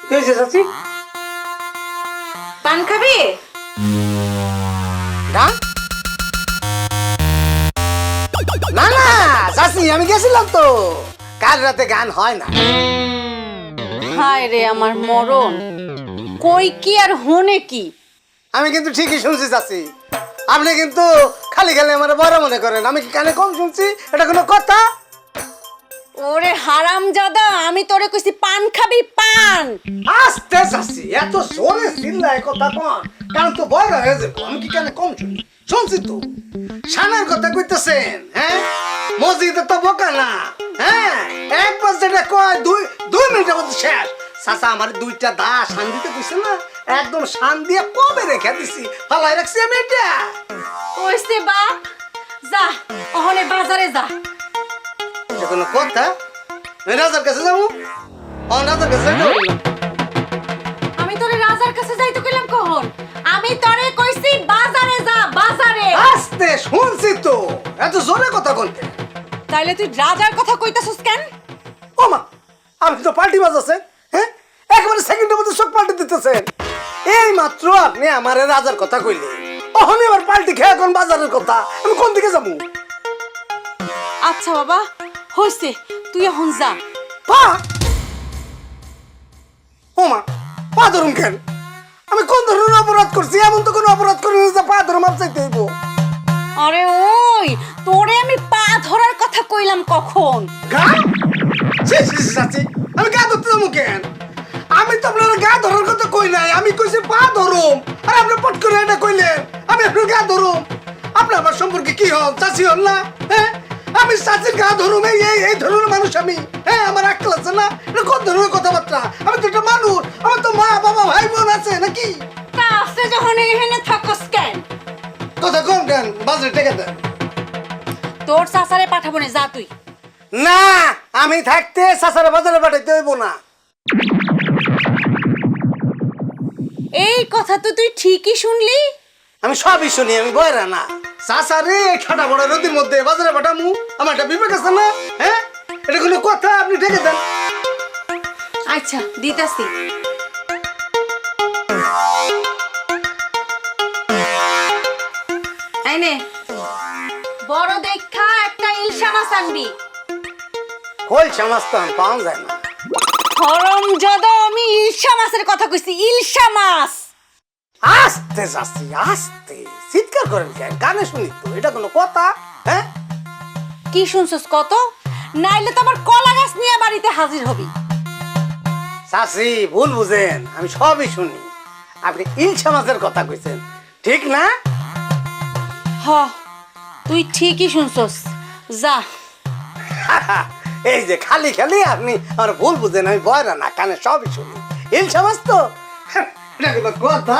হয়েছে চাচি? পান খাবি? গান? না না চাচি, আমি গেছিলাম তো, কাল রাতে গান হয় না। হায় রে আমার মরণ, কই কি আর হনে কি? আমি কিন্তু ঠিকই শুনছি চাচি, আপনি কিন্তু খালি খালি আমার বড় মনে করেন। আমি কি কানে কম শুনছি? এটা কোনো কথা? ওরে হারামজাদা, আমি তোরে কইছি পান খাবি, পান। আস্তে চাচি, এত জোরে চিল্লায় কথা কন, কারণ তো বড় হয়ে যাবো। আমি কি কানে কম শুনি? শুনছি তো। সানার কথা কইতেছেন? হ্যাঁ, মসজিদে তো বোকা না। হ্যাঁ, একবার যেটা কয় দুই মিনিটের মধ্যে শেষ। চাচা আমার দুইটা দা শান দিতে কইছে না, একদম শান দিয়ে কবে রেখে দিছি, ফালাই রাখছি আমি এটা। কইছে বাপ, যা ওহনে বাজারে যা। এটা কোনো কথা? আমি রাজার কাছে যাবো? রাজার কাছে যাবো। আমি তোরে রাজার কাছে যাইতে কইলাম কখন? আমি তোরে কইছি বাজারে যা, বাজারে। আস্তে শুনছি তো, এত জোরে কথা বলতে। তাইলে তুই রাজার কথা কইতাছস কেন? ও মা, আপনি তো পার্টি বাজাচ্ছেন। হ্যাঁ, একেবারে সেকেন্ডের মধ্যে সব পাল্টে দিতেছেন। এই মাত্র আপনি আমার রাজার কথা কইলে, তখন এবার পাল্টি খেয়ে কোন বাজারের কথা, আমি কোন দিকে যাবো? আচ্ছা বাবা, হইছে, তুই এখন যা। পা? ও মা, পা ধরুন কেন? আমি কোন ধরনের অপরাধ করছি? এমন তো কোনো অপরাধ করিনি যে পা ধরে মাপ চাইতে হইব। আরে ওই, তোরে আমি পা ধরার কথা কইলাম কখন? গা? চাচি, আমি গা ধরতে যাবো কেন? আমি তো আপনার গা ধরার কথা কই নাই, আমি কইছি পা ধরুম। আর আপনি পট করে এটা কইলেন আমি আপনার গা ধরুম। আপনি আমার সম্পর্কে কি হন? চাচি হন না? হ্যাঁ, আমি চাচির গা ধরুম, এই ধরনের মানুষ আমি। হ্যাঁ, আমার আক্কেল আছে না? এটা কোন ধরনের কথাবার্তা? আমি তো একটা মানুষ, আমার তো মা বাবা ভাই বোন আছে নাকি? তা আছে যখন এখানে থাকস কেন? কথা কম কেন? বাজারে টেকে দেন। তোর চাচারে পাঠাবো না, যা তুই। না, আমি থাকতে চাচারা বাজারে পাঠাইতে হইব না। এই কথা তো তুই ঠিকই শুনলি। আমি সবই শুনি, আমি বয়রা না। চাচা রে, ঠাটা বড় নদীর মধ্যে বাজারে পাঠামু, আমার একটা বিবেক আছে না? হ্যাঁ, এটা কোনো কথা? আপনি ঢেকে দেন। আচ্ছা, দিতাছি। আইনে, বড় দেখা একটা ইলশা মাছ আনবি। খোলসা মাছ তো আর পাওয়া যায় না। হারামজাদা, আমি ইলশা মাছের কথা কইছি, ইলশা মাছ। আস্তে চাচি, আস্তে চিৎকার করেন কেন? গানে শুনি তো, এটা কোনো কথা? হ্যাঁ, কি শুনছস কত? নাইলে তো আমার কলা গাছ নিয়ে বাড়িতে হাজির হবি। চাচি ভুল বুঝেন, আমি সবই শুনি। আপনি ইলশা মাছের কথা কইছেন, ঠিক না? হ, তুই ঠিকই শুনছস, যা। এই যে খালি খালি আপনি আমার ভুল বুঝেন, আমি বয়রা না, কানে সবই শুনি। ইলশা মাছ তো, এটা কোনো কথা?